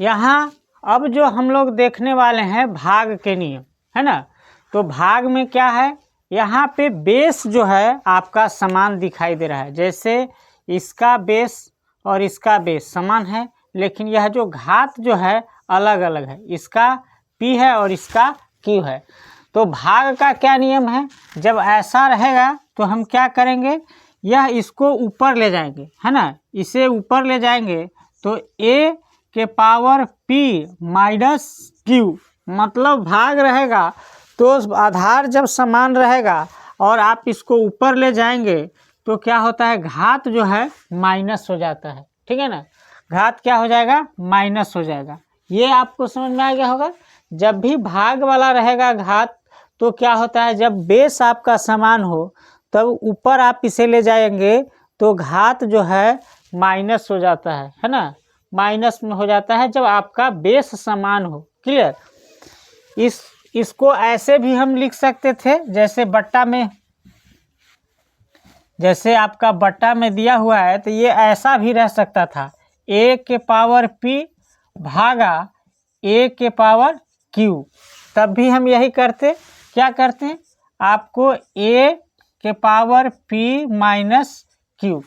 यहाँ अब जो हम लोग देखने वाले हैं भाग के नियम, है ना। तो भाग में क्या है, यहाँ पे बेस जो है आपका समान दिखाई दे रहा है। जैसे इसका बेस और इसका बेस समान है, लेकिन यह जो घात जो है अलग अलग है, इसका p है और इसका q है। तो भाग का क्या नियम है, जब ऐसा रहेगा तो हम क्या करेंगे, यह इसको ऊपर ले जाएंगे, है ना। इसे ऊपर ले जाएंगे तो a के पावर p माइनस q, मतलब भाग रहेगा तो आधार जब समान रहेगा और आप इसको ऊपर ले जाएंगे तो क्या होता है, घात जो है माइनस हो जाता है, ठीक है ना। घात क्या हो जाएगा, माइनस हो जाएगा। ये आपको समझ में आ गया होगा। जब भी भाग वाला रहेगा घात तो क्या होता है, जब बेस आपका समान हो तब ऊपर आप इसे ले जाएंगे तो घात जो है माइनस हो जाता है ना। माइनस में हो जाता है जब आपका बेस समान हो। क्लियर। इसको ऐसे भी हम लिख सकते थे, जैसे बट्टा में, जैसे आपका बट्टा में दिया हुआ है तो ये ऐसा भी रह सकता था, a के पावर p भागा a के पावर q। तब भी हम यही करते, क्या करते हैं, आपको a के पावर p माइनस q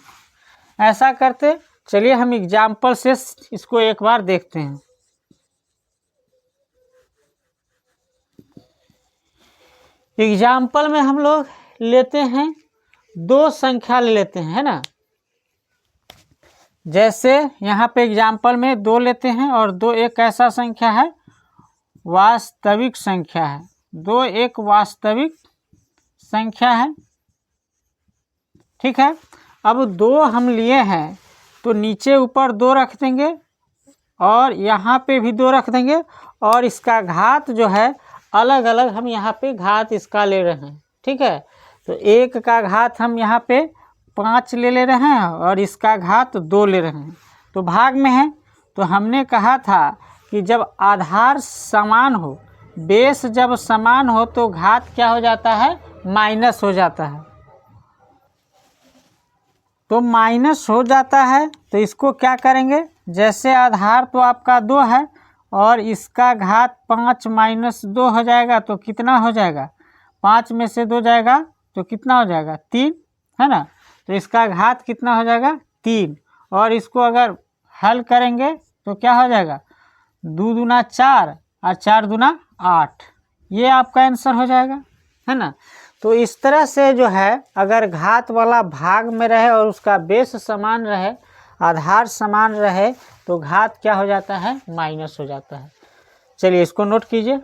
ऐसा करते। चलिए हम एग्जाम्पल से इसको एक बार देखते हैं। एग्जाम्पल में हम लोग लेते हैं, दो संख्या ले लेते हैं, है ना। जैसे यहाँ पे एग्जाम्पल में 2 लेते हैं और 2 एक ऐसा संख्या है, वास्तविक संख्या है। 2 एक वास्तविक संख्या है, ठीक है। अब 2 हम लिए हैं तो नीचे ऊपर 2 रख देंगे और यहाँ पे भी 2 रख देंगे और इसका घात जो है अलग अलग हम यहाँ पे घात इसका ले रहे हैं, ठीक है। तो 1 का घात हम यहाँ पे 5 ले रहे हैं और इसका घात 2 ले रहे हैं। तो भाग में है तो हमने कहा था कि जब आधार समान हो, बेस जब समान हो तो घात क्या हो जाता है, माइनस हो जाता है। तो माइनस हो जाता है तो इसको क्या करेंगे, जैसे आधार तो आपका 2 है और इसका घात 5 माइनस 2 हो जाएगा तो कितना हो जाएगा, 5 में से 2 जाएगा तो कितना हो जाएगा, 3, है ना। तो इसका घात कितना हो जाएगा, 3। और इसको अगर हल करेंगे तो क्या हो जाएगा, 2 दूना 4 और 4 दूना 8। ये आपका आंसर हो जाएगा, है ना। तो इस तरह से जो है, अगर घात वाला भाग में रहे और उसका बेस समान रहे, आधार समान रहे, तो घात क्या हो जाता है, माइनस हो जाता है। चलिए इसको नोट कीजिए।